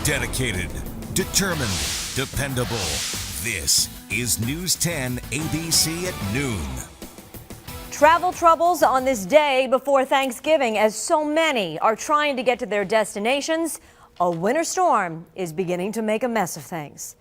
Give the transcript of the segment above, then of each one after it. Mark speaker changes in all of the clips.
Speaker 1: Dedicated, determined, dependable. This is News 10 ABC at noon.
Speaker 2: Travel troubles on this day before Thanksgiving as so many are trying to get to their destinations. A winter storm is beginning to make a mess of things.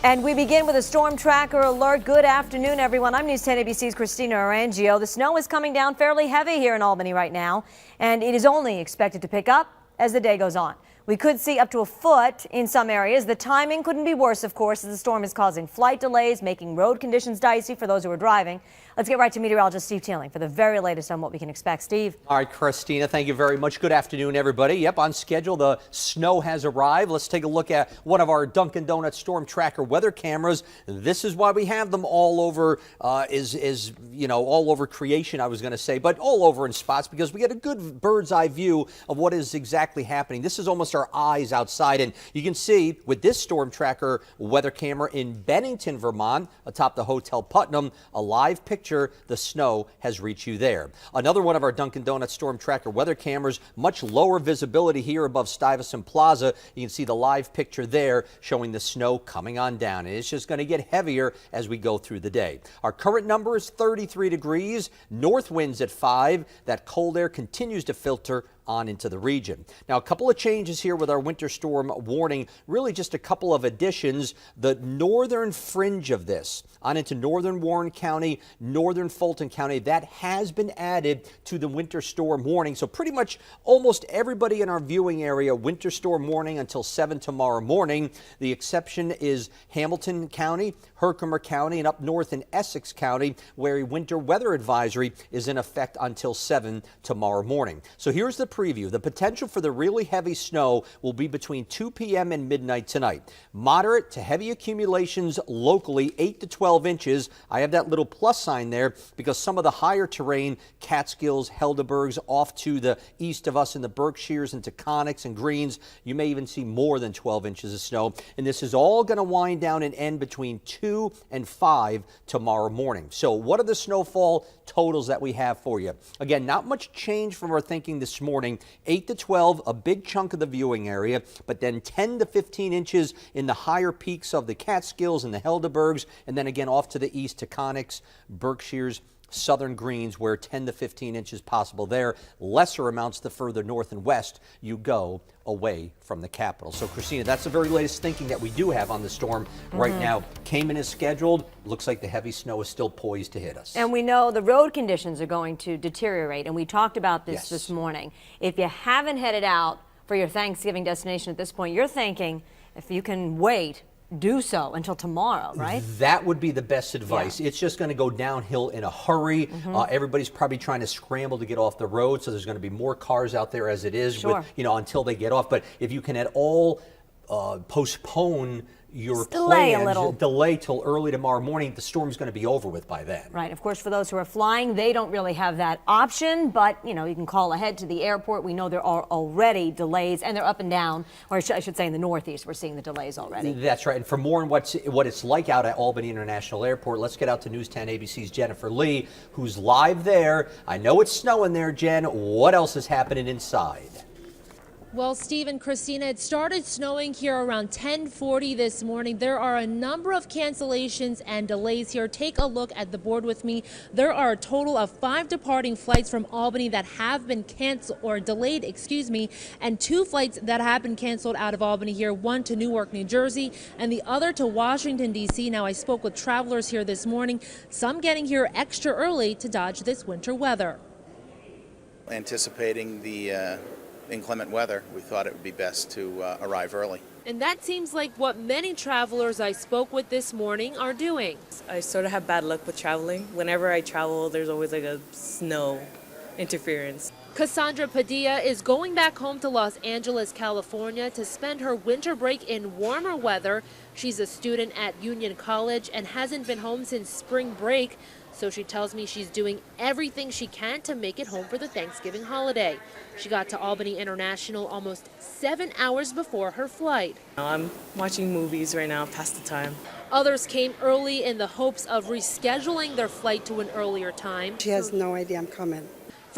Speaker 2: And we begin with a storm tracker alert. Good afternoon, everyone. I'm News 10 ABC's Christina Arangio. The snow is coming down fairly heavy here in Albany right now, and it is only expected to pick up as the day goes on. We could see up to a foot in some areas. The timing couldn't be worse, of course, as the storm is causing flight delays, making road conditions dicey for those who are driving. Let's get right to meteorologist Steve Teeling for the very latest on what we can expect. Steve.
Speaker 3: All right, Christina, thank you very much. Good afternoon, everybody. Yep, on schedule, the snow has arrived. Let's take a look at one of our Dunkin' Donuts storm tracker weather cameras. This is why we have them all over, all over creation, I was going to say, but all over in spots because we get a good bird's eye view of what is exactly happening. This is almost our eyes outside, and you can see with this storm tracker weather camera in Bennington, Vermont, atop the Hotel Putnam, a live picture. The snow has reached you there. Another one of our Dunkin' Donuts storm tracker weather cameras, much lower visibility here above Stuyvesant Plaza. You can see the live picture there showing the snow coming on down. And it's just going to get heavier as we go through the day. Our current number is 33 degrees, north winds at 5. That cold air continues to filter on into the region. Now, a couple of changes here with our winter storm warning, really just a couple of additions. The northern fringe of this on into northern Warren County, northern Fulton County, that has been added to the winter storm warning. So pretty much almost everybody in our viewing area, winter storm warning until 7 tomorrow morning. The exception is Hamilton County, Herkimer County, and up north in Essex County, where a winter weather advisory is in effect until 7 tomorrow morning. So here's the preview. The potential for the really heavy snow will be between 2 p.m. and midnight tonight. Moderate to heavy accumulations locally, 8 to 12 inches. I have that little plus sign there because some of the higher terrain, Catskills, Helderbergs, off to the east of us in the Berkshires into Conics and Greens, you may even see more than 12 inches of snow. And this is all going to wind down and end between 2 and 5 tomorrow morning. So what are the snowfall totals that we have for you? Again, not much change from our thinking this morning. 8 to 12, a big chunk of the viewing area, but then 10 to 15 inches in the higher peaks of the Catskills and the Helderbergs, and then again off to the east to Conics, Berkshires, southern Greens, where 10 to 15 inches possible there. Lesser amounts the further north and west you go away from the capital. So, Christina, that's the very latest thinking that we do have on the storm right now. Came in as scheduled. Looks like the heavy snow is still poised to hit us.
Speaker 2: And we know the road conditions are going to deteriorate, and we talked about this this morning. If you haven't headed out for your Thanksgiving destination at this point, you're thinking if you can wait, do so until tomorrow, right?
Speaker 3: That would be the best advice. It's just going to go downhill in a hurry. Everybody's probably trying to scramble to get off the road, so there's going to be more cars out there as it is, with, until they get off. But if you can at all postpone your plans, delay till early tomorrow morning, the storm's going to be over with by then.
Speaker 2: Right. Of course, for those who are flying, they don't really have that option, but you can call ahead to the airport. We know there are already delays, and they're up and down, or I should say in the Northeast, we're seeing the delays already.
Speaker 3: That's right. And for more on what it's like out at Albany International Airport, let's get out to News 10 ABC's Jennifer Lee, who's live there. I know it's snowing there, Jen. What else is happening inside?
Speaker 4: Well, Steve and Christina, it started snowing here around 10:40 this morning. There are a number of cancellations and delays here. Take a look at the board with me. There are a total of 5 departing flights from Albany that have been canceled or delayed, and 2 flights that have been canceled out of Albany here, one to Newark, New Jersey, and the other to Washington, D.C. Now, I spoke with travelers here this morning, some getting here extra early to dodge this winter weather.
Speaker 5: Anticipating the inclement weather, we thought it would be best to arrive early.
Speaker 4: And that seems like what many travelers I spoke with this morning are doing.
Speaker 6: I sort of have bad luck with traveling. Whenever I travel, there's always like a snow interference.
Speaker 4: Cassandra Padilla is going back home to Los Angeles, California to spend her winter break in warmer weather. She's a student at Union College and hasn't been home since spring break. So she tells me she's doing everything she can to make it home for the Thanksgiving holiday. She got to Albany International almost 7 hours before her flight.
Speaker 6: I'm watching movies right now, past the time.
Speaker 4: Others came early in the hopes of rescheduling their flight to an earlier time.
Speaker 7: She has no idea I'm coming.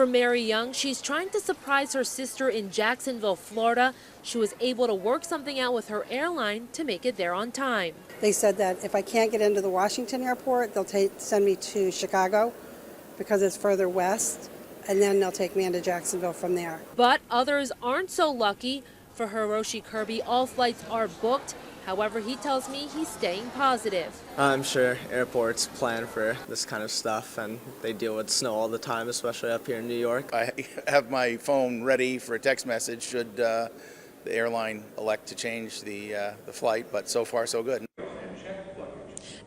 Speaker 4: For Mary Young, she's trying to surprise her sister in Jacksonville, Florida. She was able to work something out with her airline to make it there on time.
Speaker 7: They said that if I can't get into the Washington airport, they'll send me to Chicago because it's further west, and then they'll take me into Jacksonville from there.
Speaker 4: But others aren't so lucky. For Hiroshi Kirby, all flights are booked. However, he tells me he's staying positive.
Speaker 8: I'm sure airports plan for this kind of stuff, and they deal with snow all the time, especially up here in New York.
Speaker 5: I have my phone ready for a text message should the airline elect to change the flight, but so far so good.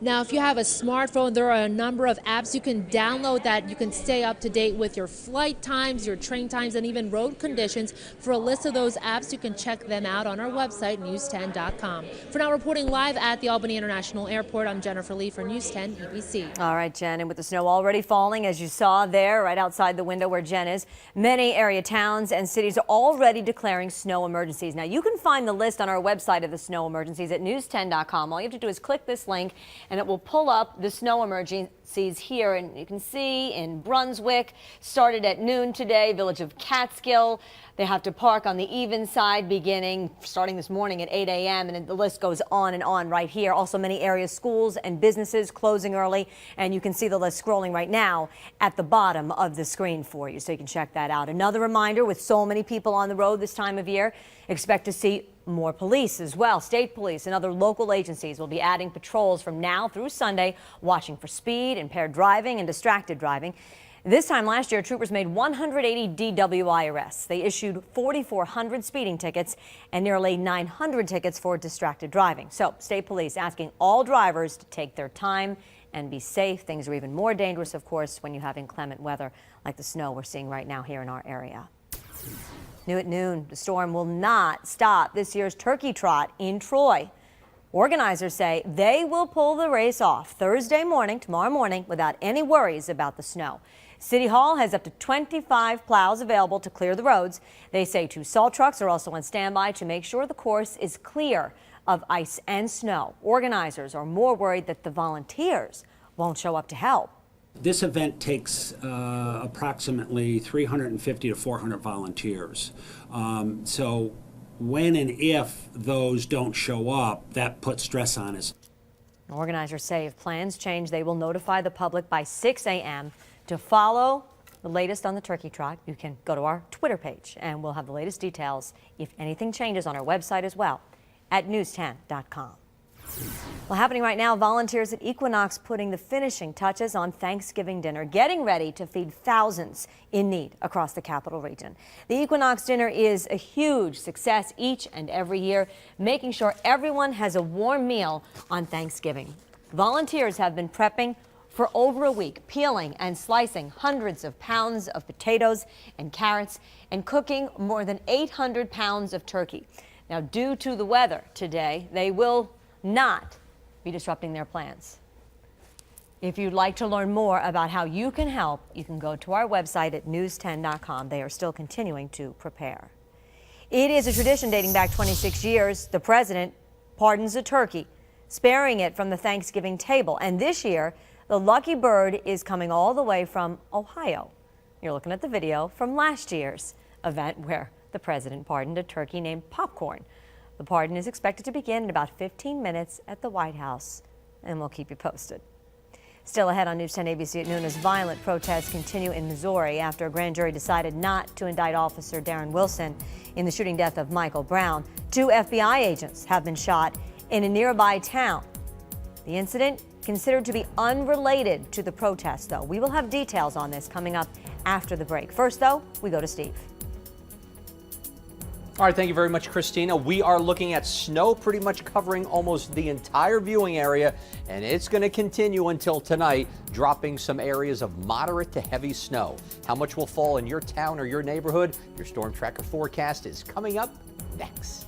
Speaker 4: Now, if you have a smartphone, there are a number of apps you can download that you can stay up to date with your flight times, your train times, and even road conditions. For a list of those apps, you can check them out on our website, news10.com. For now, reporting live at the Albany International Airport, I'm Jennifer Lee for News 10 ABC.
Speaker 2: All right, Jen, and with the snow already falling, as you saw there, right outside the window where Jen is, many area towns and cities are already declaring snow emergencies. Now, you can find the list on our website of the snow emergencies at news10.com. All you have to do is click this link, and it will pull up the snow emergencies here. And you can see in Brunswick, started at noon today, village of Catskill. They have to park on the even side starting this morning at 8 a.m. And the list goes on and on right here. Also, many areas, schools and businesses closing early. And you can see the list scrolling right now at the bottom of the screen for you. So you can check that out. Another reminder, with so many people on the road this time of year, expect to see more police as well. State police and other local agencies will be adding patrols from now through Sunday, watching for speed, impaired driving, and distracted driving. This time last year, troopers made 180 DWI arrests. They issued 4,400 speeding tickets and nearly 900 tickets for distracted driving. So, state police asking all drivers to take their time and be safe. Things are even more dangerous, of course, when you have inclement weather like the snow we're seeing right now here in our area. New at noon, the storm will not stop this year's turkey trot in Troy. Organizers say they will pull the race off Thursday morning, tomorrow morning, without any worries about the snow. City Hall has up to 25 plows available to clear the roads. They say 2 salt trucks are also on standby to make sure the course is clear of ice and snow. Organizers are more worried that the volunteers won't show up to help.
Speaker 9: This event takes approximately 350 to 400 volunteers. So when and if those don't show up, that puts stress on us.
Speaker 2: Organizers say if plans change, they will notify the public by 6 a.m. To follow the latest on the turkey trot, you can go to our Twitter page, and we'll have the latest details if anything changes on our website as well at news10.com. Well, happening right now, volunteers at Equinox putting the finishing touches on Thanksgiving dinner, getting ready to feed thousands in need across the capital region. The Equinox dinner is a huge success each and every year, making sure everyone has a warm meal on Thanksgiving. Volunteers have been prepping for over a week, peeling and slicing hundreds of pounds of potatoes and carrots and cooking more than 800 pounds of turkey. Now, due to the weather today, they will not be disrupting their plans. If you'd like to learn more about how you can help, you can go to our website at news10.com. They are still continuing to prepare. It is a tradition dating back 26 years. The president pardons a turkey, sparing it from the Thanksgiving table. And this year, the lucky bird is coming all the way from Ohio. You're looking at the video from last year's event where the president pardoned a turkey named Popcorn. The pardon is expected to begin in about 15 minutes at the White House, and we'll keep you posted. Still ahead on News 10 ABC at noon as violent protests continue in Missouri after a grand jury decided not to indict Officer Darren Wilson in the shooting death of Michael Brown. 2 FBI agents have been shot in a nearby town. The incident considered to be unrelated to the protests, though. We will have details on this coming up after the break. First, though, we go to Steve.
Speaker 3: All right, thank you very much, Christina. We are looking at snow pretty much covering almost the entire viewing area, and it's going to continue until tonight, dropping some areas of moderate to heavy snow. How much will fall in your town or your neighborhood? Your Storm Tracker forecast is coming up next.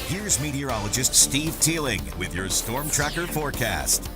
Speaker 1: Here's meteorologist Steve Teeling with your Storm Tracker forecast.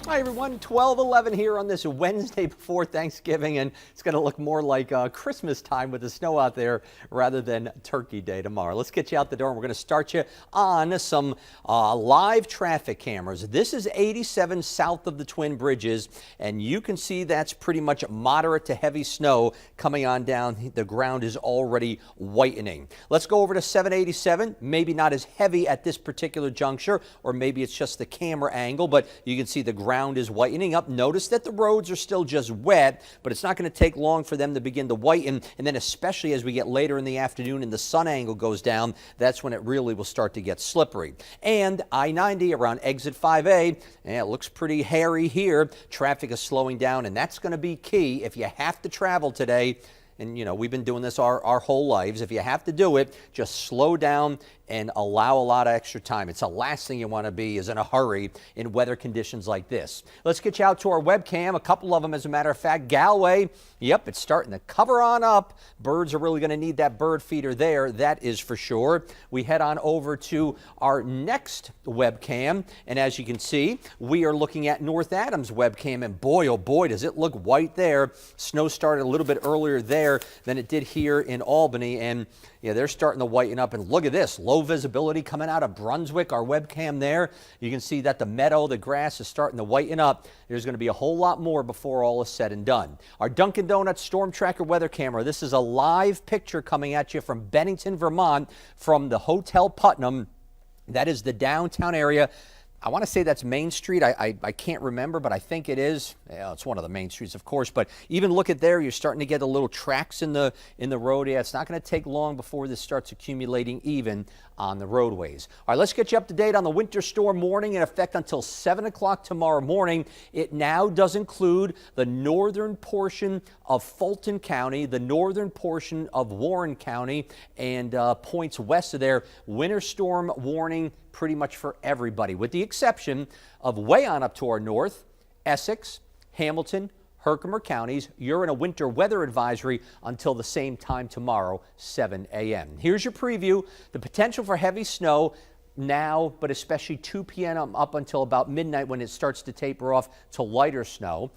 Speaker 3: Hi everyone, 12:11 here on this Wednesday before Thanksgiving, and it's going to look more like Christmas time with the snow out there rather than Turkey Day tomorrow. Let's get you out the door, and we're going to start you on some live traffic cameras. This is 87 south of the Twin Bridges, and you can see that's pretty much moderate to heavy snow coming on down. The ground is already whitening. Let's go over to 787, maybe not as heavy at this particular juncture, or maybe it's just the camera angle, but you can see the ground is whitening up. Notice that the roads are still just wet, but it's not going to take long for them to begin to whiten. And then especially as we get later in the afternoon and the sun angle goes down, that's when it really will start to get slippery. And I-90 around exit 5A, it looks pretty hairy here. Traffic is slowing down, and that's going to be key if you have to travel today. And, you know, we've been doing this our whole lives. If you have to do it, just slow down and allow a lot of extra time. It's the last thing you want to be is in a hurry in weather conditions like this. Let's get you out to our webcam. A couple of them, as a matter of fact. Galway, yep, it's starting to cover on up. Birds are really going to need that bird feeder there. That is for sure. We head on over to our next webcam. And as you can see, we are looking at North Adams webcam. And boy, oh boy, does it look white there. Snow started a little bit earlier there than it did here in Albany. And yeah, they're starting to whiten up, and look at this, low visibility coming out of Brunswick, our webcam there. You can see that the meadow, the grass is starting to whiten up. There's going to be a whole lot more before all is said and done. Our Dunkin' Donuts Storm Tracker weather camera. This is a live picture coming at you from Bennington, Vermont, from the Hotel Putnam. That is the downtown area. I want to say that's Main Street. I can't remember, but I think it is. Yeah, it's one of the main streets, of course. But even look at there, you're starting to get the little tracks in the road. Yeah, it's not going to take long before this starts accumulating even on the roadways. All right, let's get you up to date on the winter storm warning in effect until 7 o'clock tomorrow morning. It now does include the northern portion of Fulton County, the northern portion of Warren County, and points west of there. Winter storm warning pretty much for everybody, with the exception of way on up to our north, Essex, Hamilton, Herkimer counties. You're in a winter weather advisory until the same time tomorrow, 7 a.m. Here's your preview. The potential for heavy snow now, but especially 2 p.m. up until about midnight when it starts to taper off to lighter snow.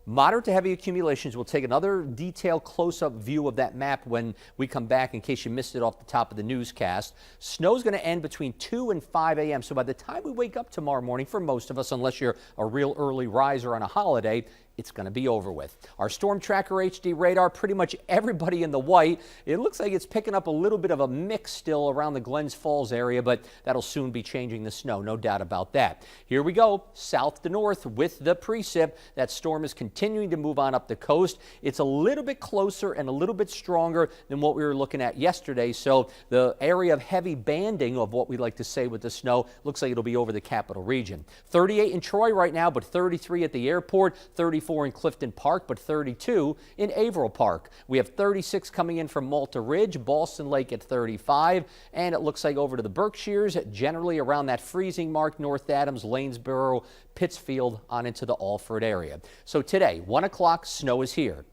Speaker 3: Moderate to heavy accumulations. We'll take another detailed close-up view of that map when we come back in case you missed it off the top of the newscast. Snow's going to end between 2 and 5 a.m. So by the time we wake up tomorrow morning, for most of us, unless you're a real early riser on a holiday, it's going to be over with. Our Storm Tracker HD radar, pretty much everybody in the white. It looks like it's picking up a little bit of a mix still around the Glens Falls area, but that'll soon be changing the snow, no doubt about that. Here we go, south to north with the precip. That storm is continuing to move on up the coast. It's a little bit closer and a little bit stronger than what we were looking at yesterday, so the area of heavy banding of what we like to say with the snow looks like it'll be over the capital region. 38 in Troy right now, but 33 at the airport, 34 in Clifton Park, but 32 in Averill Park. We have 36 coming in from Malta Ridge, Boston Lake at 35, and it looks like over to the Berkshires, generally around that freezing mark, North Adams, Lanesboro, Pittsfield, on into the Alford area. So today, 1 o'clock, snow is here.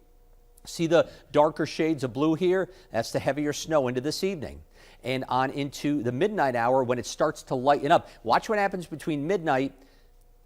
Speaker 3: See the darker shades of blue here? That's the heavier snow into this evening. And on into the midnight hour when it starts to lighten up. Watch what happens between midnight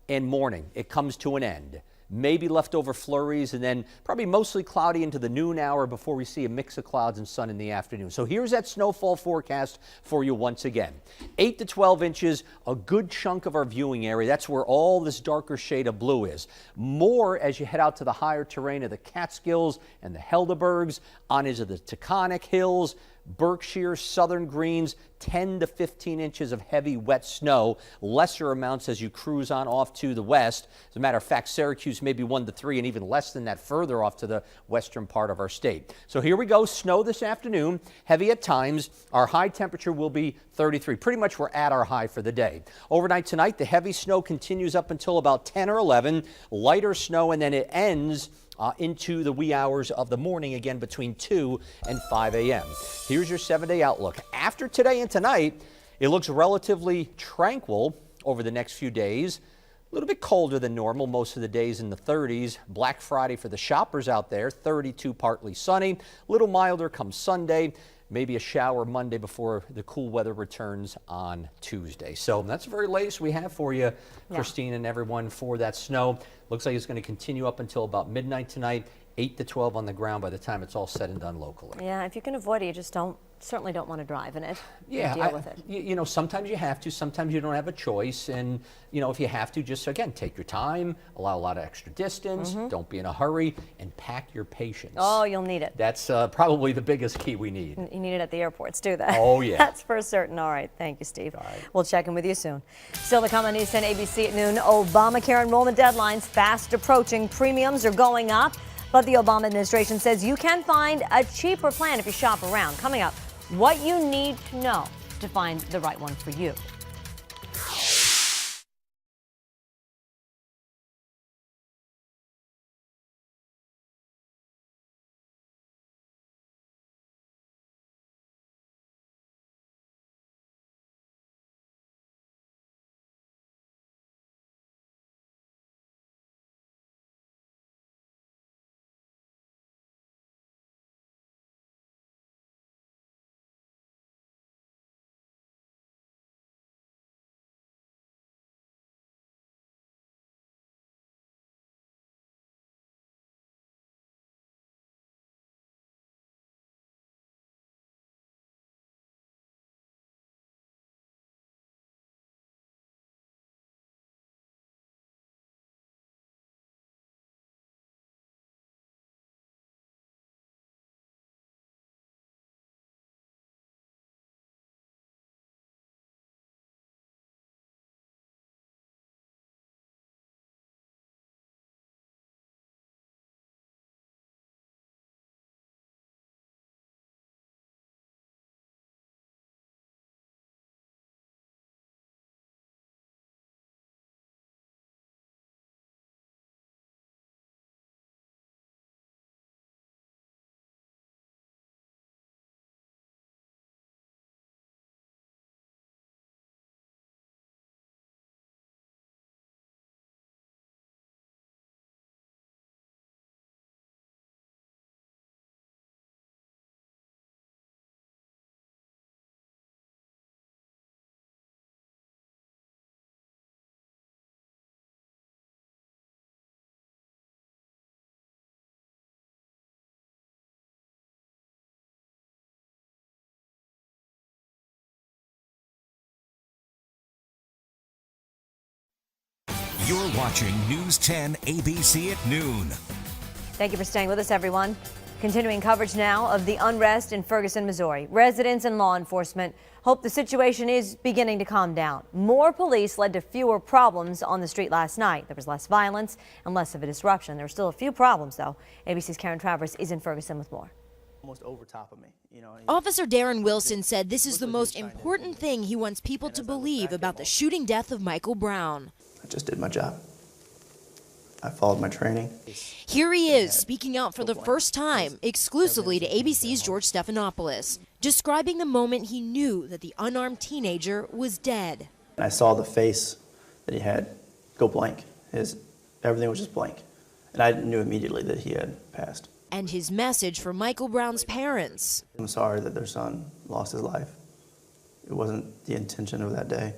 Speaker 3: and morning. It comes to an end. Maybe leftover flurries, and then probably mostly cloudy into the noon hour before we see a mix of clouds and sun in the afternoon. So here's that snowfall forecast for you once again. 8 to 12 inches, a good chunk of our viewing area. That's where all this darker shade of blue is. More as you head out to the higher terrain of the Catskills and the Helderbergs, on into the Taconic Hills, Berkshire, Southern Greens, 10 to 15 inches of heavy wet snow, lesser amounts as you cruise on off to the west. As a matter of fact, Syracuse maybe 1 to 3 and even less than that further off to the western part of our state. So here we go, snow this afternoon, heavy at times. Our high temperature will be 33. Pretty much we're at our high for the day. Overnight tonight, the heavy snow continues up until about 10 or 11, lighter snow, and then it ends into the wee hours of the morning again between 2 and 5 a.m. Here's your 7-day outlook. After today and tonight, it looks relatively tranquil over the next few days. A little bit colder than normal, most of the days in the 30s. Black Friday for the shoppers out there, 32, partly sunny. A little milder come Sunday. maybe a shower Monday before the cool weather returns on Tuesday. So that's the very latest we have for you, Christine, and everyone, for that snow. Looks like it's going to continue up until about midnight tonight, 8 to 12 on the ground by the time it's all said and done locally.
Speaker 2: Yeah, if you can avoid it, you just certainly don't want to drive in it.
Speaker 3: Yeah,
Speaker 2: deal with it.
Speaker 3: You know, sometimes you have to, sometimes you don't have a choice, and you know, if you have to, just again, take your time, allow a lot of extra distance, don't be in a hurry, and pack your patience.
Speaker 2: Oh, you'll need it.
Speaker 3: That's probably the biggest key we need.
Speaker 2: You need it at the airports, do that.
Speaker 3: Oh, yeah.
Speaker 2: That's for certain. All right, thank you, Steve.
Speaker 3: All right.
Speaker 2: We'll check in with you soon. Still to come on News 10 ABC at noon, Obamacare enrollment deadlines fast approaching. Premiums are going up, but the Obama administration says you can find a cheaper plan if you shop around. Coming up, what you need to know to find the right one for you.
Speaker 1: You're watching News 10 ABC at noon.
Speaker 2: Thank you for staying with us, everyone. Continuing coverage now of the unrest in Ferguson, Missouri. Residents and law enforcement hope the situation is beginning to calm down. More police led to fewer problems on the street last night. There was less violence and less of a disruption. There are still a few problems, though. ABC's Karen Travers is in Ferguson with more.
Speaker 10: Almost over top of me, you know.
Speaker 11: Officer Darren Wilson said this is the most important thing he wants people to believe about the shooting death of Michael Brown.
Speaker 10: I just did my job. I followed my training.
Speaker 11: Here he is, speaking out for the first time, exclusively to ABC's George Stephanopoulos, describing the moment he knew that the unarmed teenager was dead.
Speaker 10: And I saw the face that he had go blank. Everything was just blank. And I knew immediately that he had passed.
Speaker 11: And his message for Michael Brown's parents.
Speaker 10: I'm sorry that their son lost his life. It wasn't the intention of that day.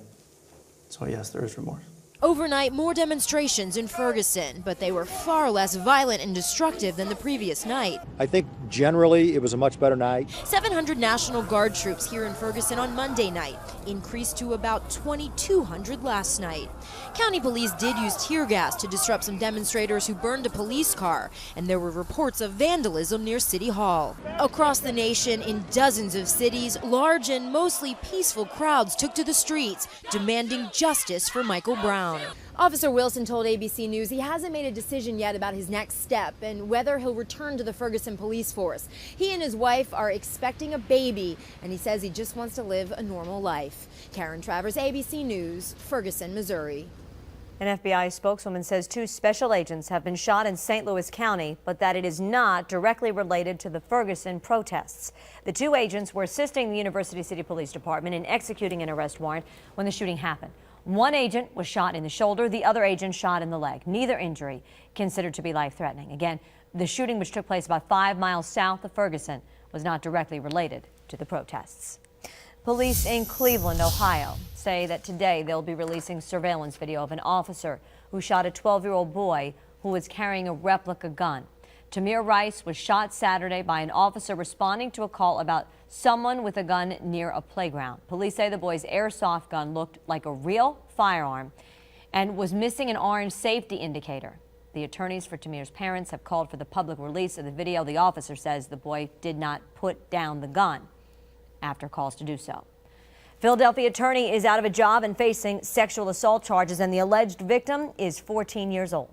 Speaker 10: So yes, there is remorse.
Speaker 11: Overnight, more demonstrations in Ferguson, but they were far less violent and destructive than the previous night.
Speaker 12: I think generally it was a much better night.
Speaker 11: 700 National Guard troops here in Ferguson on Monday night, increased to about 2,200 last night. County police did use tear gas to disrupt some demonstrators who burned a police car, and there were reports of vandalism near City Hall. Across the nation, in dozens of cities, large and mostly peaceful crowds took to the streets, demanding justice for Michael Brown.
Speaker 13: Officer Wilson told ABC News he hasn't made a decision yet about his next step and whether he'll return to the Ferguson police force. He and his wife are expecting a baby, and he says he just wants to live a normal life. Karen Travers, ABC News, Ferguson, Missouri.
Speaker 2: An FBI spokeswoman says 2 special agents have been shot in St. Louis County, but that it is not directly related to the Ferguson protests. The 2 agents were assisting the University City Police Department in executing an arrest warrant when the shooting happened. One agent was shot in the shoulder, the other agent shot in the leg. Neither injury considered to be life-threatening. Again, the shooting, which took place about 5 miles south of Ferguson, was not directly related to the protests. Police in Cleveland, Ohio, say that today they'll be releasing surveillance video of an officer who shot a 12-year-old boy who was carrying a replica gun. Tamir Rice was shot Saturday by an officer responding to a call about someone with a gun near a playground. Police say the boy's airsoft gun looked like a real firearm and was missing an orange safety indicator. The attorneys for Tamir's parents have called for the public release of the video. The officer says the boy did not put down the gun after calls to do so. Philadelphia attorney is out of a job and facing sexual assault charges, and the alleged victim is 14 years old.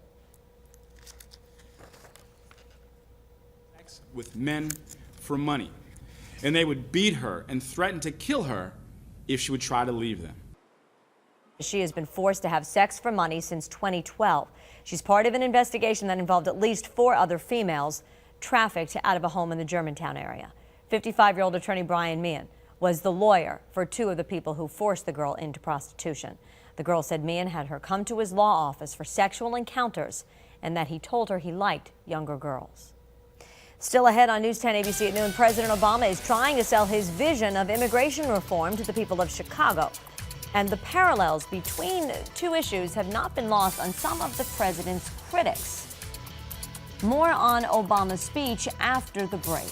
Speaker 14: With men for money, and they would beat her and threaten to kill her if she would try to leave them.
Speaker 2: She has been forced to have sex for money since 2012. She's part of an investigation that involved at least 4 other females trafficked out of a home in the Germantown area. 55-year-old attorney Brian Meehan was the lawyer for 2 of the people who forced the girl into prostitution. The girl said Meehan had her come to his law office for sexual encounters and that he told her he liked younger girls. Still ahead on News 10 ABC at noon, President Obama is trying to sell his vision of immigration reform to the people of Chicago. And the parallels between 2 issues have not been lost on some of the president's critics. More on Obama's speech after the break.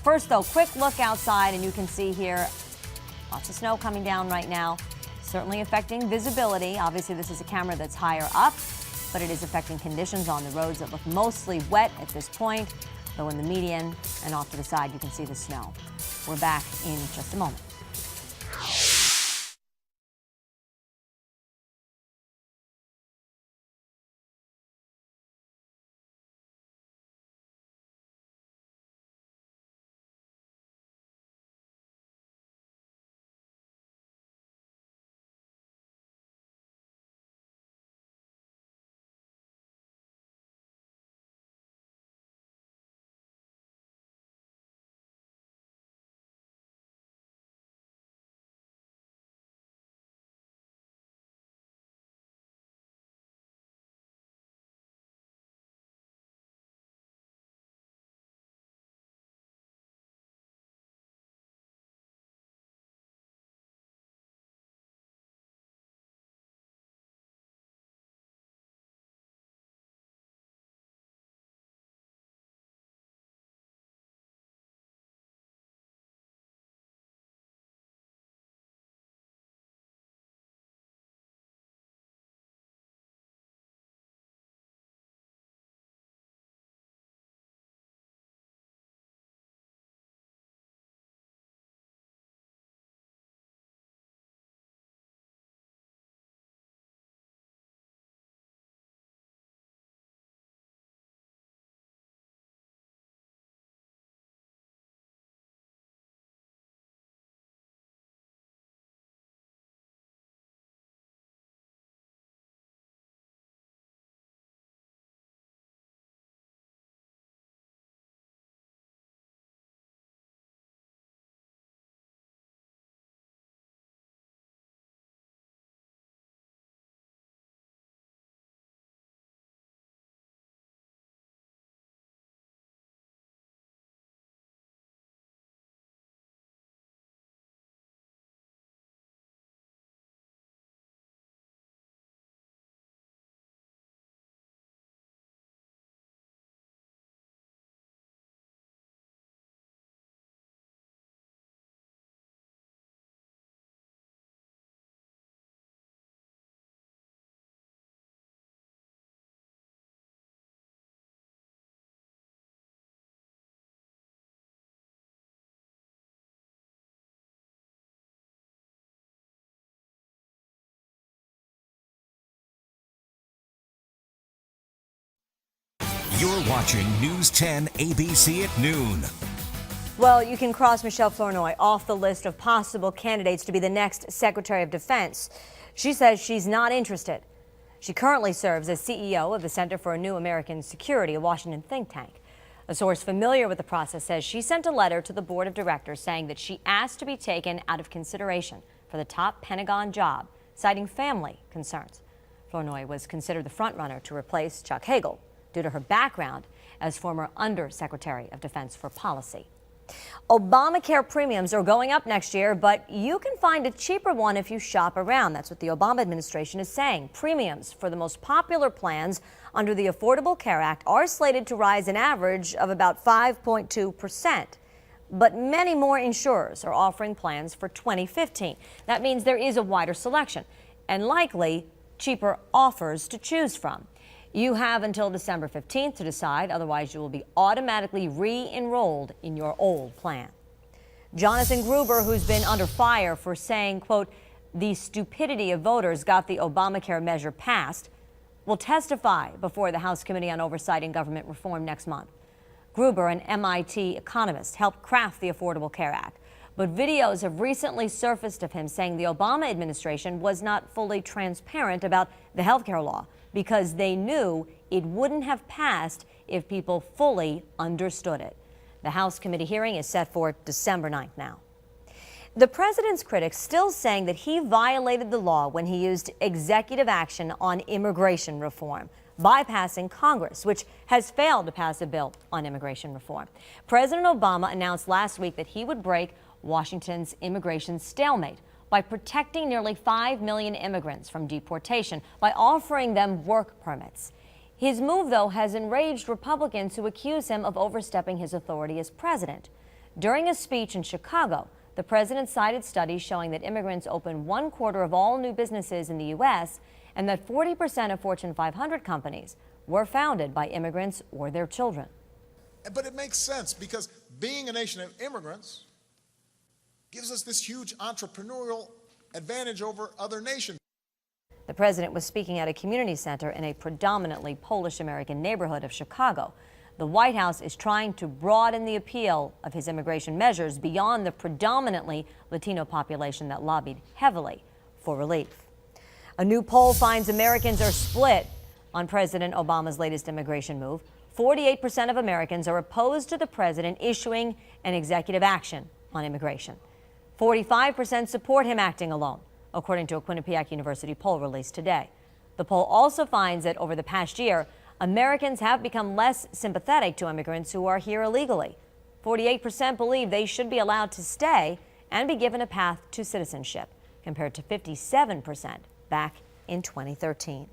Speaker 2: First, though, quick look outside, and you can see here lots of snow coming down right now, certainly affecting visibility. Obviously, this is a camera that's higher up, but it is affecting conditions on the roads that look mostly wet at this point, though in the median and off to the side you can see the snow. We're back in just a moment.
Speaker 1: You're watching News 10 ABC at noon.
Speaker 2: Well, you can cross Michelle Flournoy off the list of possible candidates to be the next Secretary of Defense. She says she's not interested. She currently serves as CEO of the Center for a New American Security, a Washington think tank. A source familiar with the process says she sent a letter to the board of directors saying that she asked to be taken out of consideration for the top Pentagon job, citing family concerns. Flournoy was considered the frontrunner to replace Chuck Hagel due to her background as former Undersecretary of Defense for Policy. Obamacare premiums are going up next year, but you can find a cheaper one if you shop around. That's what the Obama administration is saying. Premiums for the most popular plans under the Affordable Care Act are slated to rise an average of about 5.2%. But many more insurers are offering plans for 2015. That means there is a wider selection and likely cheaper offers to choose from. You have until December 15th to decide, otherwise you will be automatically re-enrolled in your old plan. Jonathan Gruber, who's been under fire for saying, quote, the stupidity of voters got the Obamacare measure passed, will testify before the House Committee on Oversight and Government Reform next month. Gruber, an MIT economist, helped craft the Affordable Care Act, but videos have recently surfaced of him saying the Obama administration was not fully transparent about the health care law, because they knew it wouldn't have passed if people fully understood it. The House committee hearing is set for December 9th now. The president's critics still saying that he violated the law when he used executive action on immigration reform, bypassing Congress, which has failed to pass a bill on immigration reform. President Obama announced last week that he would break Washington's immigration stalemate by protecting nearly 5 million immigrants from deportation by offering them work permits. His move, though, has enraged Republicans who accuse him of overstepping his authority as president. During a speech in Chicago, the president cited studies showing that immigrants open 1/4 of all new businesses in the U.S. and that 40% of Fortune 500 companies were founded by immigrants or their children.
Speaker 15: But it makes sense because being a nation of immigrants gives us this huge entrepreneurial advantage over other nations.
Speaker 2: The president was speaking at a community center in a predominantly Polish-American neighborhood of Chicago. The White House is trying to broaden the appeal of his immigration measures beyond the predominantly Latino population that lobbied heavily for relief. A new poll finds Americans are split on President Obama's latest immigration move. 48% of Americans are opposed to the president issuing an executive action on immigration. 45% support him acting alone, according to a Quinnipiac University poll released today. The poll also finds that over the past year, Americans have become less sympathetic to immigrants who are here illegally. 48% believe they should be allowed to stay and be given a path to citizenship, compared to 57% back in 2013.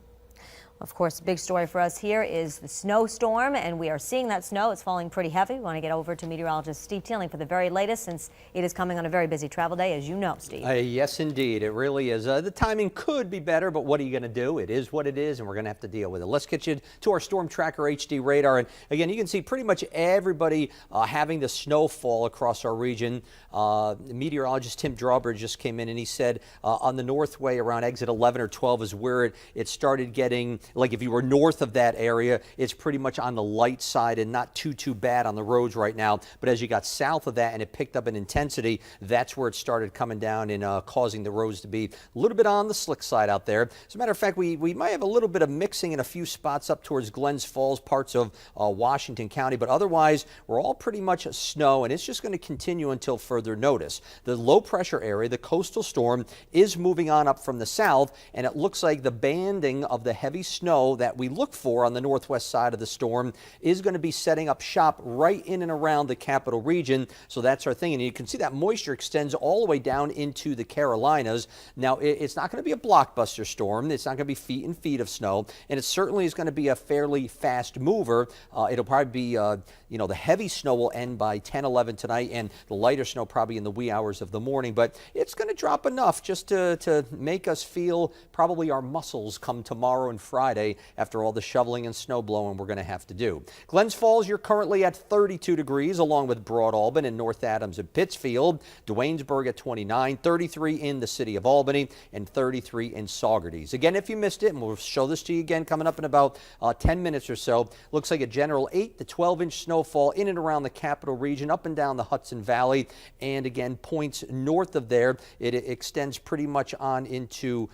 Speaker 2: Of course, the big story for us here is the snowstorm, and we are seeing that snow. It's falling pretty heavy. We want to get over to meteorologist Steve Teeling for the very latest, since it is coming on a very busy travel day, as you know, Steve.
Speaker 3: Yes, indeed. It really is. The timing could be better, but what are you going to do? It is what it is, and we're going to have to deal with it. Let's get you to our Storm Tracker HD radar. And again, you can see pretty much everybody having the snowfall across our region. Meteorologist Tim Drawbridge just came in, and he said on the Northway around exit 11 or 12 is where it started getting, like if you were north of that area, it's pretty much on the light side and not too bad on the roads right now. But as you got south of that and it picked up in intensity, that's where it started coming down and causing the roads to be a little bit on the slick side out there. As a matter of fact, we might have a little bit of mixing in a few spots up towards Glens Falls, parts of Washington County, but otherwise we're all pretty much snow, and it's just going to continue until further notice. The low pressure area, the coastal storm, is moving on up from the south, and it looks like the banding of the heavy snow that we look for on the northwest side of the storm is going to be setting up shop right in and around the capital region. So that's our thing. And you can see that moisture extends all the way down into the Carolinas. Now, it's not going to be a blockbuster storm. It's not going to be feet and feet of snow. And it certainly is going to be a fairly fast mover. It'll probably be, the heavy snow will end by 10, 11 tonight, and the lighter snow probably in the wee hours of the morning. But it's going to drop enough just to make us feel probably our muscles come tomorrow and Friday after all the shoveling and snow blowing we're going to have to do. Glens Falls, you're currently at 32 degrees, along with Broad Albin and North Adams and Pittsfield. Duanesburg at 29, 33 in the city of Albany, and 33 in Saugerties. Again, if you missed it, and we'll show this to you again coming up in about 10 minutes or so, looks like a general 8 to 12-inch snowfall in and around the capital region, up and down the Hudson Valley, and again, points north of there. It extends pretty much on into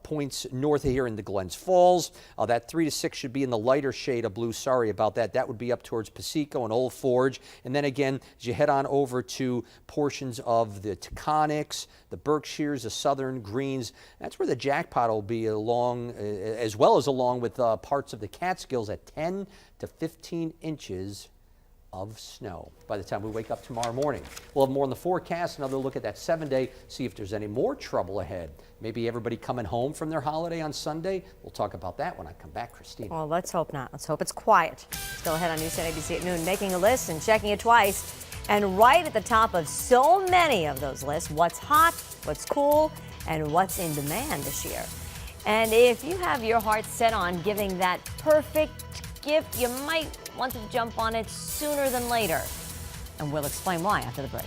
Speaker 3: points north of here into Glens Falls. That 3 to 6 should be in the lighter shade of blue. Sorry about that. That would be up towards Piseco and Old Forge. And then again, as you head on over to portions of the Taconics, the Berkshires, the Southern Greens, that's where the jackpot will be along, as well as along with parts of the Catskills at 10 to 15 inches of snow by the time we wake up tomorrow morning. We'll have more on the forecast, another look at that 7-day, see if there's any more trouble ahead. Maybe everybody coming home from their holiday on Sunday. We'll talk about that when I come back, Christina.
Speaker 2: Well, let's hope not. Let's hope it's quiet. Still ahead on News 10 ABC at noon, making a list and checking it twice. And right at the top of so many of those lists, what's hot, what's cool, and what's in demand this year. And if you have your heart set on giving that perfect gift, you might want to jump on it sooner than later. And we'll explain why after the break.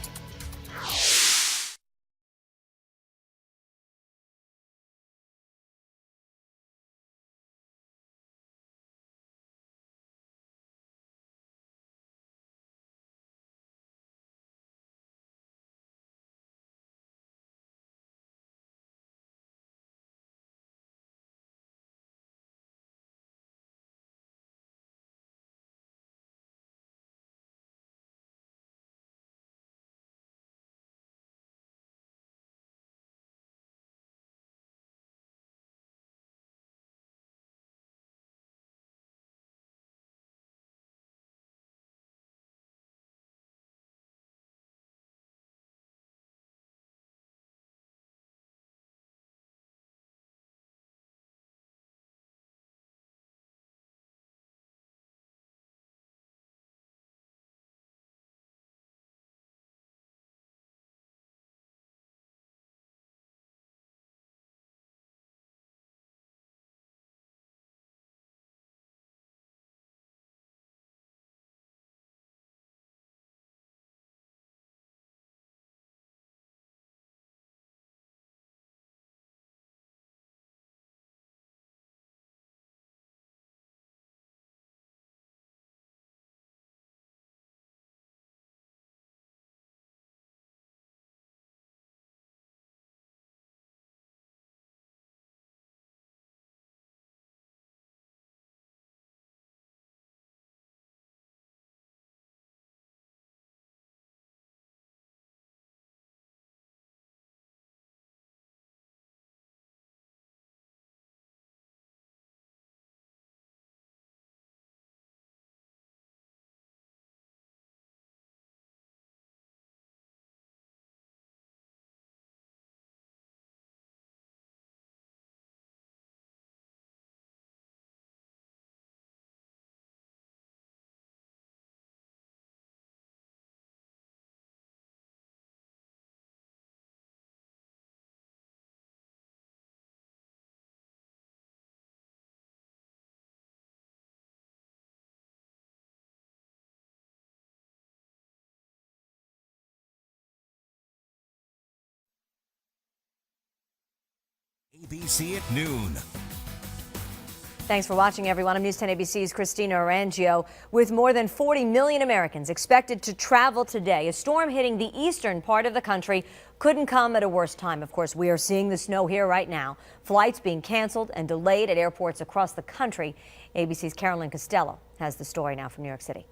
Speaker 1: ABC at noon.
Speaker 2: Thanks for watching, everyone. I'm News 10 ABC's Christina Arangio. With more than 40 million Americans expected to travel today, a storm hitting the eastern part of the country couldn't come at a worse time. Of course, we are seeing the snow here right now. Flights being canceled and delayed at airports across the country. ABC's Carolyn Costello has the story now from New York City.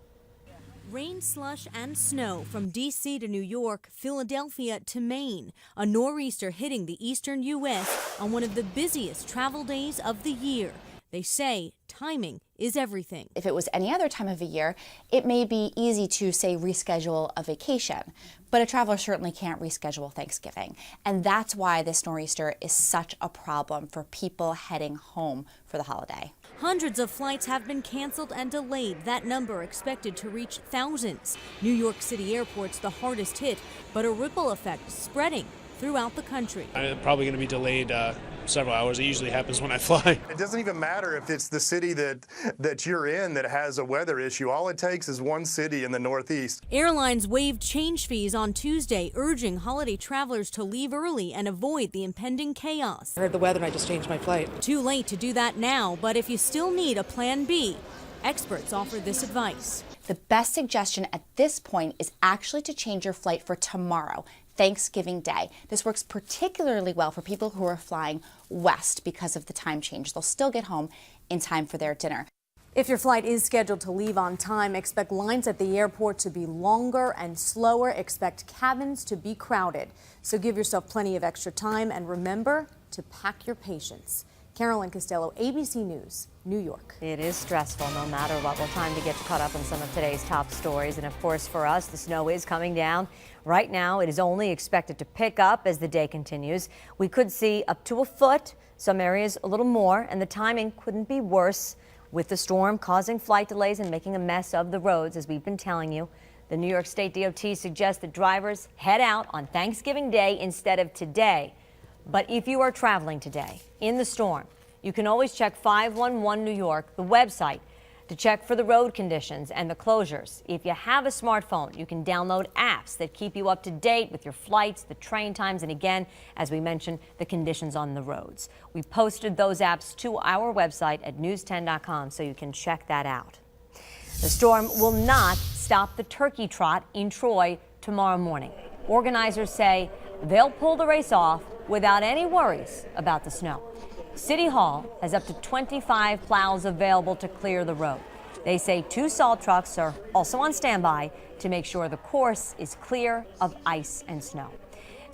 Speaker 16: Rain, slush, and snow from D.C. to New York, Philadelphia to Maine. A nor'easter hitting the eastern U.S. on one of the busiest travel days of the year. They say timing is everything.
Speaker 17: If it was any other time of the year, it may be easy to, say, reschedule a vacation. But a traveler certainly can't reschedule Thanksgiving. And that's why this nor'easter is such a problem for people heading home for the holiday.
Speaker 16: Hundreds of flights have been canceled and delayed. That number expected to reach thousands. New York City airport's the hardest hit, but a ripple effect spreading throughout the country.
Speaker 18: I'm probably going to be delayed several hours. It usually happens when I fly.
Speaker 19: It doesn't even matter if it's the city that you're in that has a weather issue. All it takes is one city in the Northeast.
Speaker 16: Airlines waived change fees on Tuesday, urging holiday travelers to leave early and avoid the impending chaos.
Speaker 20: I heard the weather and I just changed my flight.
Speaker 16: Too late to do that now, but if you still need a plan B, experts offer this advice.
Speaker 17: The best suggestion at this point is actually to change your flight for tomorrow, Thanksgiving Day. This works particularly well for people who are flying west because of the time change. They'll still get home in time for their dinner.
Speaker 16: If your flight is scheduled to leave on time, expect lines at the airport to be longer and slower. Expect cabins to be crowded. So give yourself plenty of extra time and remember to pack your patience. Carolyn Costello, ABC News.
Speaker 2: New York. It is stressful no matter what. Well, time to get caught up on some of today's top stories. And of course, for us, the snow is coming down. Right now, it is only expected to pick up as the day continues. We could see up to a foot, some areas a little more, and the timing couldn't be worse with the storm causing flight delays and making a mess of the roads, as we've been telling you. The New York State DOT suggests that drivers head out on Thanksgiving Day instead of today. But if you are traveling today in the storm, you can always check 511 New York, the website, to check for the road conditions and the closures. If you have a smartphone, you can download apps that keep you up to date with your flights, the train times, and again, as we mentioned, the conditions on the roads. We posted those apps to our website at news10.com, so you can check that out. The storm will not stop the turkey trot in Troy tomorrow morning. Organizers say they'll pull the race off without any worries about the snow. City Hall has up to 25 plows available to clear the road. They say 2 salt trucks are also on standby to make sure the course is clear of ice and snow.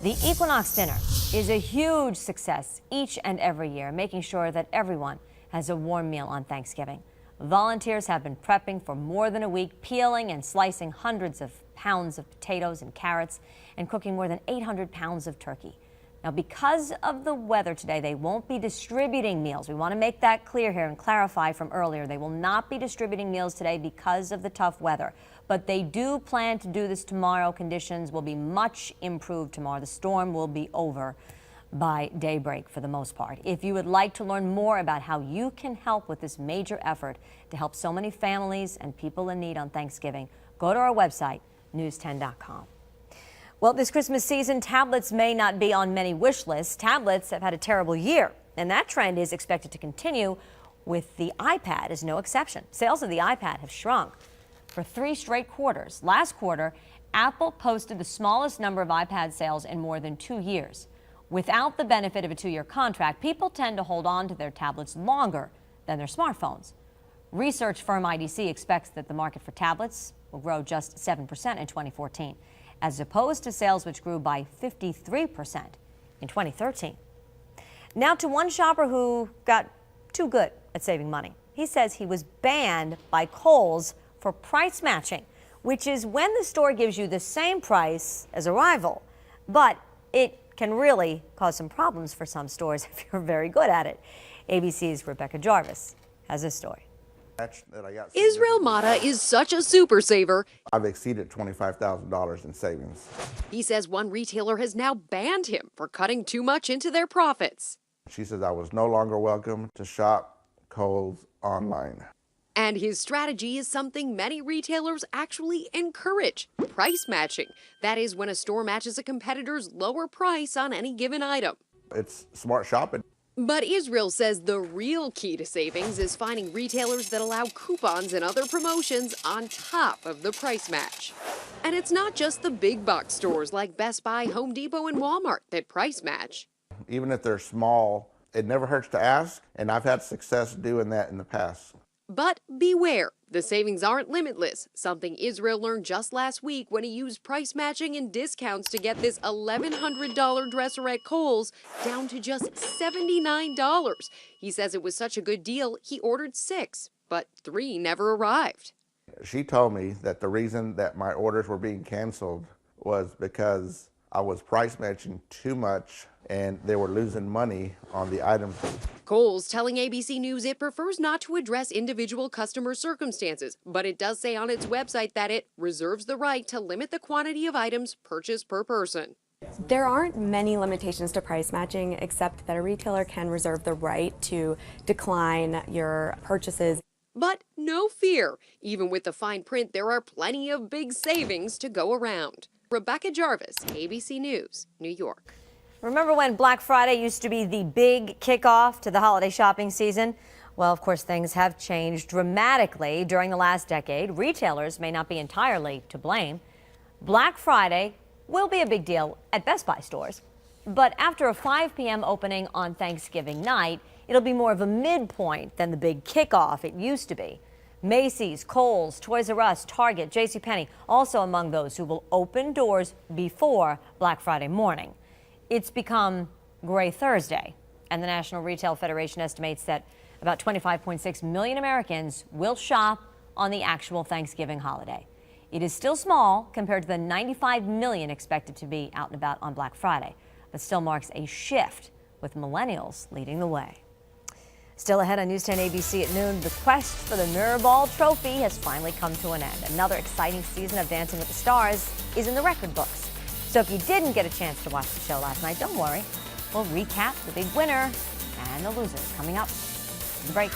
Speaker 2: The Equinox Dinner is a huge success each and every year, making sure that everyone has a warm meal on Thanksgiving. Volunteers have been prepping for more than a week, peeling and slicing hundreds of pounds of potatoes and carrots, and cooking more than 800 pounds of turkey. Now, because of the weather today, they won't be distributing meals. We want to make that clear here and clarify from earlier. They will not be distributing meals today because of the tough weather. But they do plan to do this tomorrow. Conditions will be much improved tomorrow. The storm will be over by daybreak for the most part. If you would like to learn more about how you can help with this major effort to help so many families and people in need on Thanksgiving, go to our website, news10.com. Well, this Christmas season, tablets may not be on many wish lists. Tablets have had a terrible year, and that trend is expected to continue, with the iPad as no exception. Sales of the iPad have shrunk for 3 straight quarters. Last quarter, Apple posted the smallest number of iPad sales in more than 2 years. Without the benefit of a 2-year contract, people tend to hold on to their tablets longer than their smartphones. Research firm IDC expects that the market for tablets will grow just 7% in 2014. As opposed to sales which grew by 53% in 2013. Now to one shopper who got too good at saving money. He says he was banned by Kohl's for price matching, which is when the store gives you the same price as a rival. But it can really cause some problems for some stores if you're very good at it. ABC's Rebecca Jarvis has this story.
Speaker 21: Israel Mata is such a super saver.
Speaker 22: I've exceeded $25,000 in savings.
Speaker 21: He says one retailer has now banned him for cutting too much into their profits.
Speaker 22: She says I was no longer welcome to shop Kohl's online.
Speaker 21: And his strategy is something many retailers actually encourage: price matching. That is when a store matches a competitor's lower price on any given item.
Speaker 22: It's smart shopping.
Speaker 21: But Israel says the real key to savings is finding retailers that allow coupons and other promotions on top of the price match. And it's not just the big box stores like Best Buy, Home Depot, and Walmart that price match.
Speaker 22: Even if they're small, it never hurts to ask, and I've had success doing that in the past.
Speaker 21: But beware, the savings aren't limitless, something Israel learned just last week when he used price matching and discounts to get this $1,100 dresser at Kohl's down to just $79. He says it was such a good deal, he ordered 6, but 3 never arrived.
Speaker 22: She told me that the reason that my orders were being canceled was because I was price matching too much and they were losing money on the items.
Speaker 21: Kohl's telling ABC News it prefers not to address individual customer circumstances, but it does say on its website that it reserves the right to limit the quantity of items purchased per person.
Speaker 23: There aren't many limitations to price matching, except that a retailer can reserve the right to decline your purchases.
Speaker 21: But no fear, even with the fine print, there are plenty of big savings to go around. Rebecca Jarvis, ABC News, New York.
Speaker 2: Remember when Black Friday used to be the big kickoff to the holiday shopping season? Well, of course, things have changed dramatically during the last decade. Retailers may not be entirely to blame. Black Friday will be a big deal at Best Buy stores. But after a 5 p.m. opening on Thanksgiving night, it'll be more of a midpoint than the big kickoff it used to be. Macy's, Kohl's, Toys R Us, Target, JCPenney, also among those who will open doors before Black Friday morning. It's become Gray Thursday, and the National Retail Federation estimates that About 25.6 million Americans will shop on the actual Thanksgiving holiday. It is still small compared to the 95 million expected to be out and about on Black Friday, but still marks a shift with millennials leading the way. Still ahead on News 10 ABC at noon, the quest for the Mirrorball Trophy has finally come to an end. Another exciting season of Dancing with the Stars is in the record books. So if you didn't get a chance to watch the show last night, don't worry. We'll recap the big winner and the losers coming up. The break.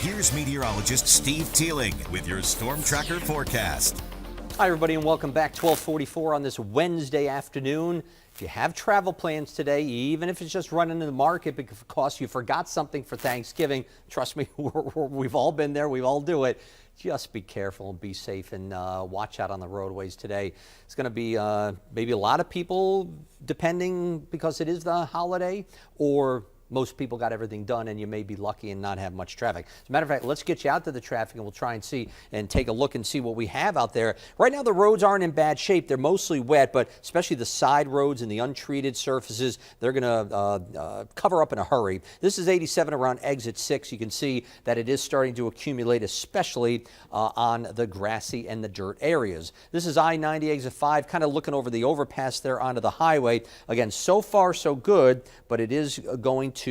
Speaker 1: Here's meteorologist Steve Teeling with your Storm Tracker forecast.
Speaker 3: Hi, everybody, and welcome back. 12:44 on this Wednesday afternoon. If you have travel plans today, even if it's just running in the market because you forgot something for Thanksgiving, trust me, we've all been there. We all do it. Just be careful and be safe and watch out on the roadways today. It's going to be maybe a lot of people, depending because it is the holiday, or most people got everything done and you may be lucky and not have much traffic. As a matter of fact, let's get you out to the traffic and we'll try and see and take a look and see what we have out there. Right now, the roads aren't in bad shape. They're mostly wet, but especially the side roads and the untreated surfaces, they're going to cover up in a hurry. This is 87 around exit 6. You can see that it is starting to accumulate, especially on the grassy and the dirt areas. This is I-90 exit 5, kind of looking over the overpass there onto the highway. Again, so far so good, but it is going to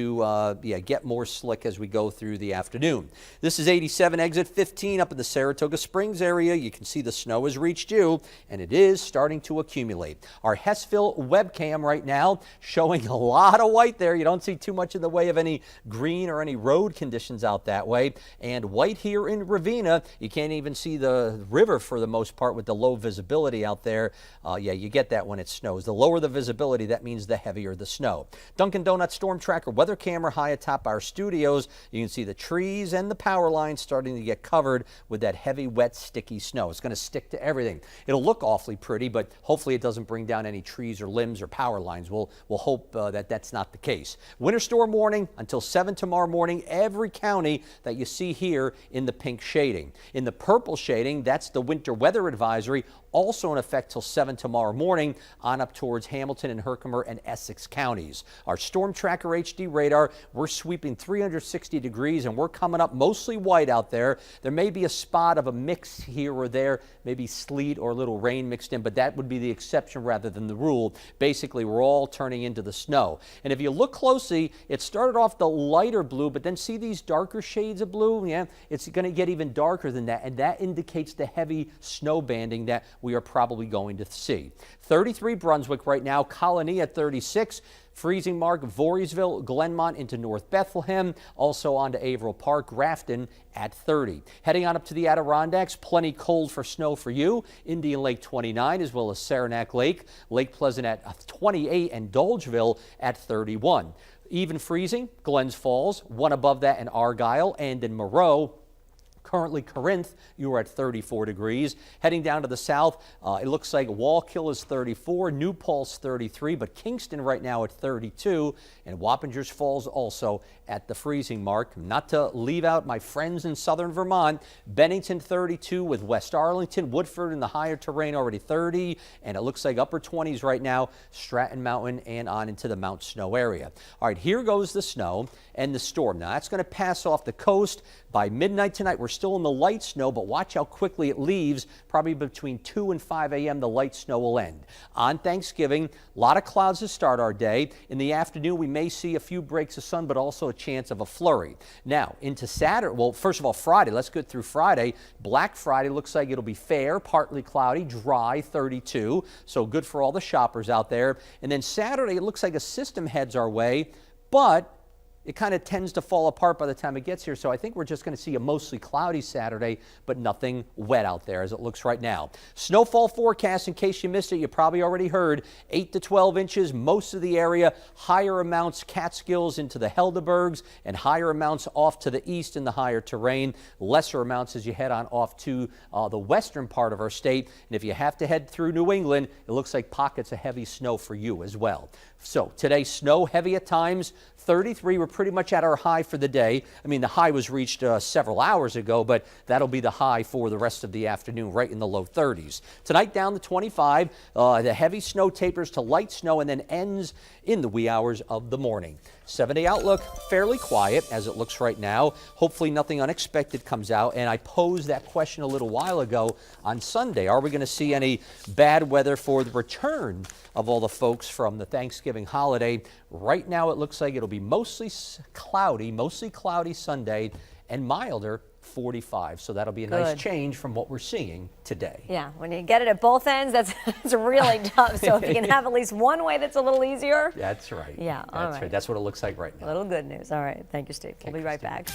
Speaker 3: get more slick as we go through the afternoon. This is 87 exit 15 up in the Saratoga Springs area. You can see the snow has reached you and it is starting to accumulate. Our Hessville webcam right now showing a lot of white there. You don't see too much in the way of any green or any road conditions out that way. And white here in Ravenna. You can't even see the river for the most part with the low visibility out there. You get that when it snows. The lower the visibility, that means the heavier the snow. Dunkin' Donuts Storm Tracker weather camera high atop our studios. You can see the trees and the power lines starting to get covered with that heavy, wet, sticky snow. It's going to stick to everything. It'll look awfully pretty, but hopefully it doesn't bring down any trees or limbs or power lines. We'll hope that that's not the case. Winter storm warning until 7 tomorrow morning. Every county that you see here in the pink shading. In the purple shading, that's the winter weather advisory. also in effect till 7 tomorrow morning on up towards Hamilton and Herkimer and Essex counties. Our Storm Tracker HD radar, we're sweeping 360 degrees and we're coming up mostly white out there. There may be a spot of a mix here or there, maybe sleet or a little rain mixed in, but that would be the exception rather than the rule. Basically, we're all turning into the snow. And if you look closely, it started off the lighter blue, but then see these darker shades of blue? Yeah, it's going to get even darker than that, and that indicates the heavy snow banding that we are probably going to see. 33 Brunswick right now, Colony at 36. Freezing mark, Voorheesville, Glenmont into North Bethlehem, also on to Averill Park, Grafton at 30. Heading on up to the Adirondacks, plenty cold for snow for you. Indian Lake 29 as well as Saranac Lake, Lake Pleasant at 28 and Dolgeville at 31. Even freezing, Glens Falls, one above that in Argyle and in Moreau. Currently Corinth, you are at 34 degrees. Heading down to the south, it looks like Wallkill is 34, New Paltz 33, but Kingston right now at 32, and Wappingers Falls also at the freezing mark. Not to leave out my friends in southern Vermont, Bennington 32 with West Arlington, Woodford in the higher terrain already 30, and it looks like upper 20s right now, Stratton Mountain and on into the Mount Snow area. All right, here goes the snow and the storm. Now that's going to pass off the coast by midnight tonight. We're still in the light snow, but watch how quickly it leaves. Probably between 2 and 5 a.m. the light snow will end. On Thanksgiving, a lot of clouds to start our day. In the afternoon, we may see a few breaks of sun, but also a chance of a flurry. Now, into Saturday, well, first of all, Friday. Let's get through Friday. Black Friday looks like it'll be fair, partly cloudy, dry, 32. So good for all the shoppers out there. And then Saturday, it looks like a system heads our way, but it kind of tends to fall apart by the time it gets here, so I think we're just going to see a mostly cloudy Saturday, but nothing wet out there as it looks right now. Snowfall forecast, in case you missed it, you probably already heard, 8 to 12 inches, most of the area, higher amounts Catskills into the Helderbergs, and higher amounts off to the east in the higher terrain, lesser amounts as you head on off to the western part of our state, and if you have to head through New England, it looks like pockets of heavy snow for you as well. So today, snow heavy at times, 33. We're pretty much at our high for the day. I mean, the high was reached several hours ago, but that'll be the high for the rest of the afternoon, right in the low 30s. Tonight down to 25. The heavy snow tapers to light snow and then ends in the wee hours of the morning. 7-day outlook, fairly quiet as it looks right now. Hopefully nothing unexpected comes out. And I posed that question a little while ago on Sunday. Are we going to see any bad weather for the return of all the folks from the Thanksgiving holiday? Right now it looks like it'll be mostly cloudy Sunday and milder 45. So that'll be a nice change from what we're seeing today.
Speaker 2: Yeah, when you get it at both ends, that's really tough. So if you can have at least one way that's a little easier.
Speaker 3: That's right.
Speaker 2: Yeah, all
Speaker 3: right. That's what it looks like right now.
Speaker 2: A little good news. All right. Thank you, Steve. We'll be right back.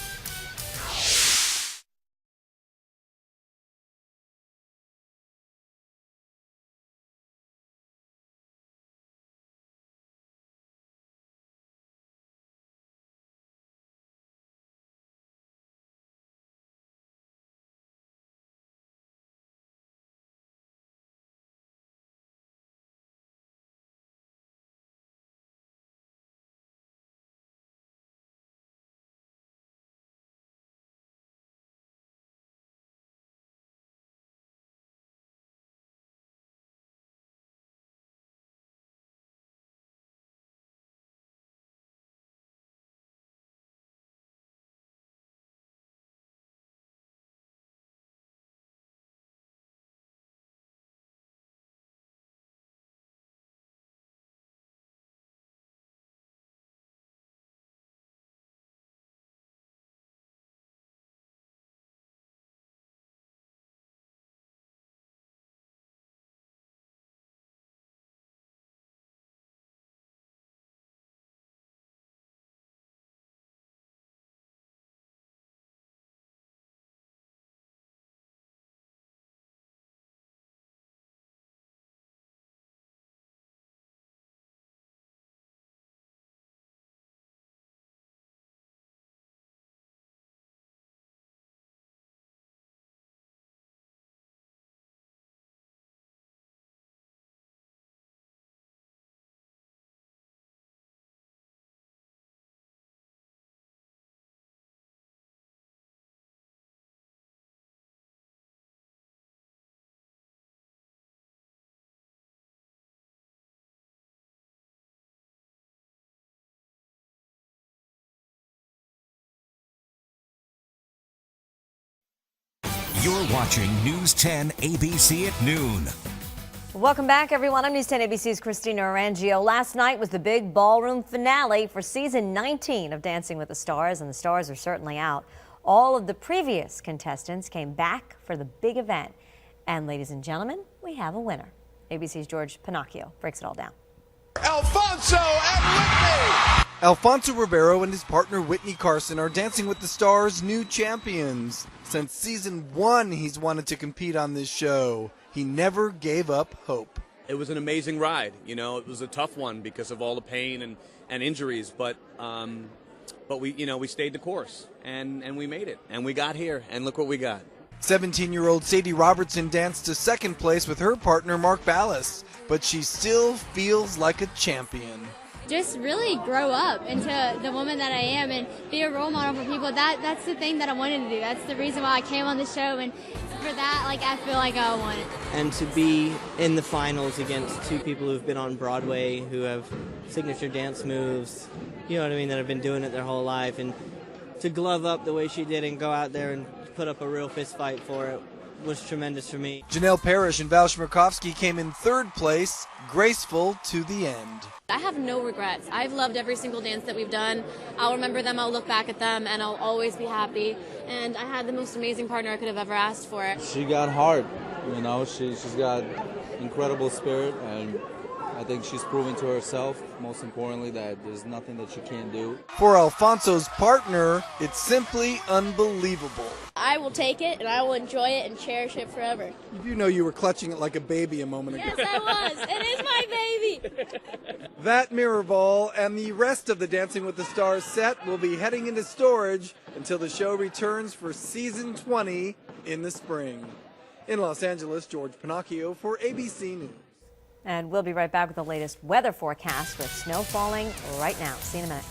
Speaker 1: You're watching News 10 ABC at noon.
Speaker 2: Welcome back, everyone. I'm News 10 ABC's Christina Arangio. Last night was the big ballroom finale for season 19 of Dancing with the Stars, and the stars are certainly out. All of the previous contestants came back for the big event. And ladies and gentlemen, we have a winner. ABC's George Pinocchio breaks it all down.
Speaker 6: Alfonso and Whitney! Alfonso Ribeiro and his partner Whitney Carson are Dancing with the Stars' new champions. Since season 1, he's wanted to compete on this show. He never gave up hope.
Speaker 7: It was an amazing ride. You know, it was a tough one because of all the pain and injuries, but we stayed the course and we made it and we got here and look what we got.
Speaker 6: 17-year-old Sadie Robertson danced to second place with her partner Mark Ballas, but she still feels like a champion.
Speaker 8: Just really grow up into the woman that I am and be a role model for people. That's the thing that I wanted to do. That's the reason why I came on the show, and for that, I feel like I won it.
Speaker 24: And to be in the finals against two people who've been on Broadway, who have signature dance moves, you know what I mean, that have been doing it their whole life, and to glove up the way she did and go out there and put up a real fist fight for it was tremendous for me.
Speaker 6: Janelle Parrish and Val Shmerkovsky came in third place, graceful to the end.
Speaker 25: I have no regrets. I've loved every single dance that we've done. I'll remember them, I'll look back at them, and I'll always be happy. And I had the most amazing partner I could have ever asked for.
Speaker 26: She got hard, you know, she's got incredible spirit, and I think she's proven to herself, most importantly, that there's nothing that she can't do.
Speaker 6: For Alfonso's partner, it's simply unbelievable.
Speaker 8: I will take it, and I will enjoy it and cherish it forever.
Speaker 6: You know you were clutching it like a baby a moment ago.
Speaker 8: Yes, I was. It is my baby.
Speaker 6: That mirror ball and the rest of the Dancing with the Stars set will be heading into storage until the show returns for season 20 in the spring. In Los Angeles, George Pinocchio for ABC News.
Speaker 2: And we'll be right back with the latest weather forecast with snow falling right now. See you in a minute.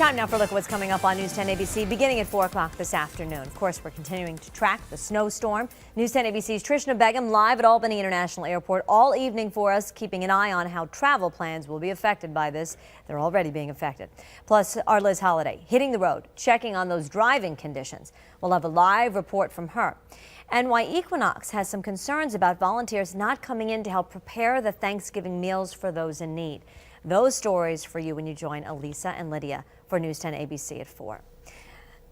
Speaker 2: Time now for a look at what's coming up on News 10 ABC beginning at 4 o'clock this afternoon. Of course, we're continuing to track the snowstorm. News 10 ABC's Trishna Begum live at Albany International Airport all evening for us, keeping an eye on how travel plans will be affected by this. They're already being affected. Plus, our Liz Holiday hitting the road, checking on those driving conditions. We'll have a live report from her. And why Equinox has some concerns about volunteers not coming in to help prepare the Thanksgiving meals for those in need. Those stories for you when you join Elisa and Lydia for News 10 ABC at 4.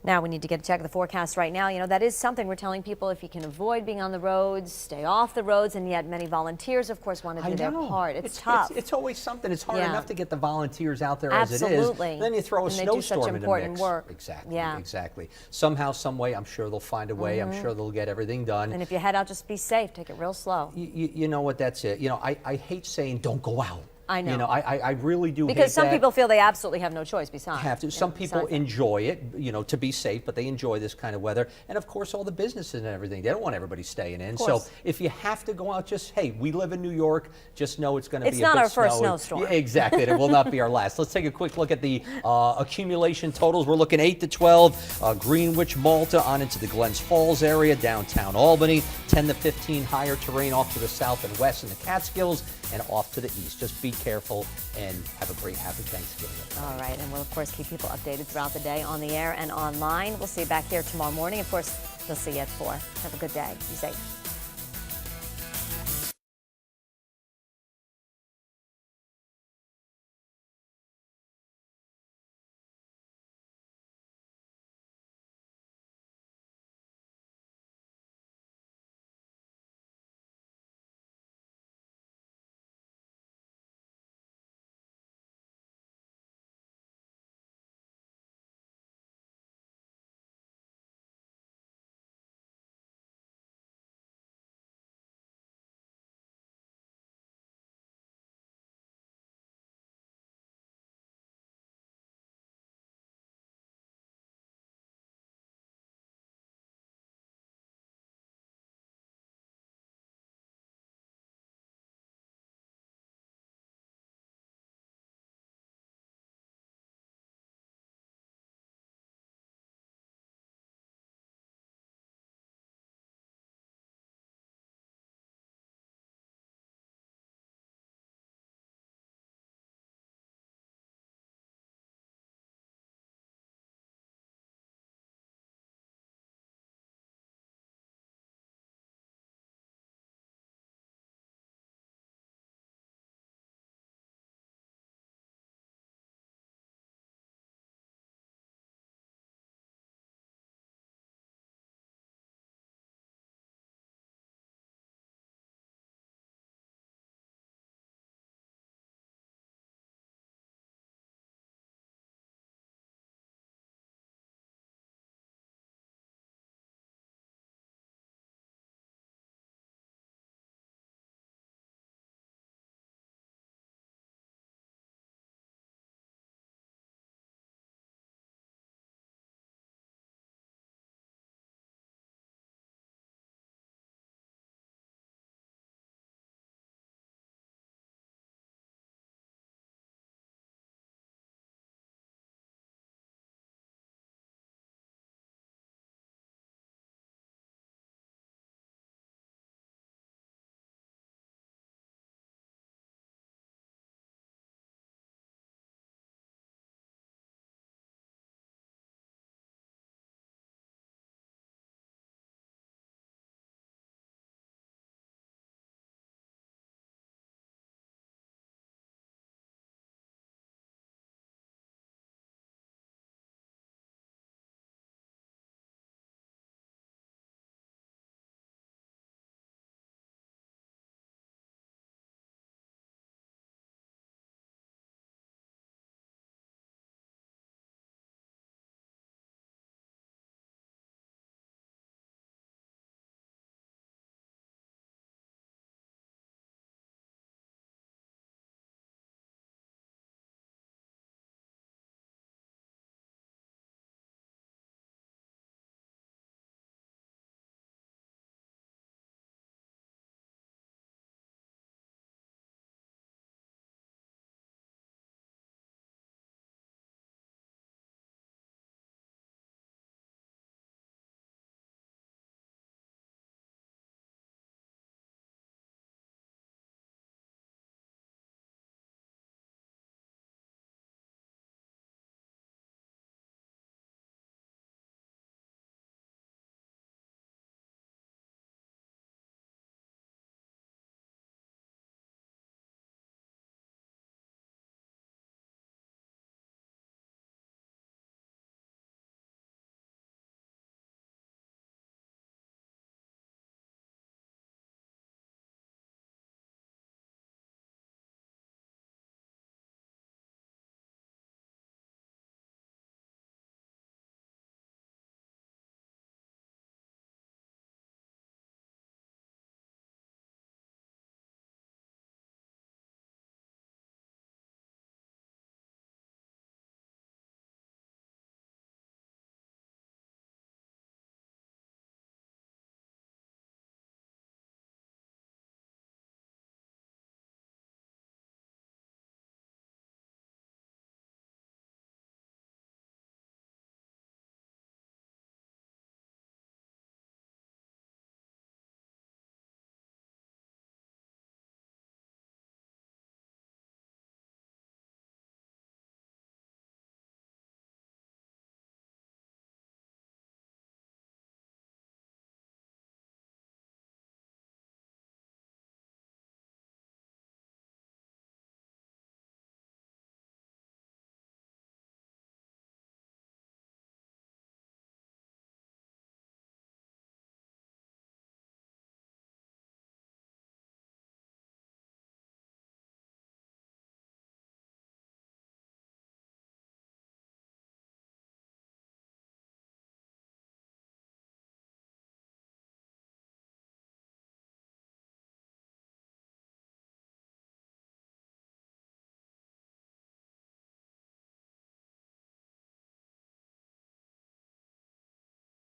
Speaker 2: Now we need to get a check of the forecast right now. You know, that is something we're telling people, if you can avoid being on the roads, stay off the roads, and yet many volunteers, of course, want to do their part. It's tough.
Speaker 3: It's always something. It's hard enough to get the volunteers out there
Speaker 2: Absolutely.
Speaker 3: as it is. Then you throw a snowstorm in the mix.
Speaker 2: Work.
Speaker 3: Exactly.
Speaker 2: Yeah.
Speaker 3: Exactly. Somehow, some way, I'm sure they'll find a way. I'm sure they'll get everything done.
Speaker 2: And if you head out, just be safe. Take it real slow.
Speaker 3: You know what? That's it. You know, I hate saying don't go out.
Speaker 2: I know.
Speaker 3: You know, I really do hate that.
Speaker 2: Because some people feel they absolutely have no choice besides.
Speaker 3: Have to. Some people enjoy it, you know, to be safe, but they enjoy this kind of weather. And of course, all the businesses and everything, they don't want everybody staying in. So if you have to go out, just, hey, we live in New York, just know it's going to be a bit snowy.
Speaker 2: It's not our first snowstorm.
Speaker 3: Yeah, exactly. It will not be our last. Let's take a quick look at the accumulation totals. We're looking 8 to 12, Greenwich, Malta, on into the Glens Falls area, downtown Albany, 10 to 15 higher terrain off to the south and west in the Catskills, and off to the east. Just be careful and have a great, happy Thanksgiving.
Speaker 2: All right, and we'll, of course, keep people updated throughout the day on the air and online. We'll see you back here tomorrow morning. Of course, we'll see you at 4. Have a good day. Be safe.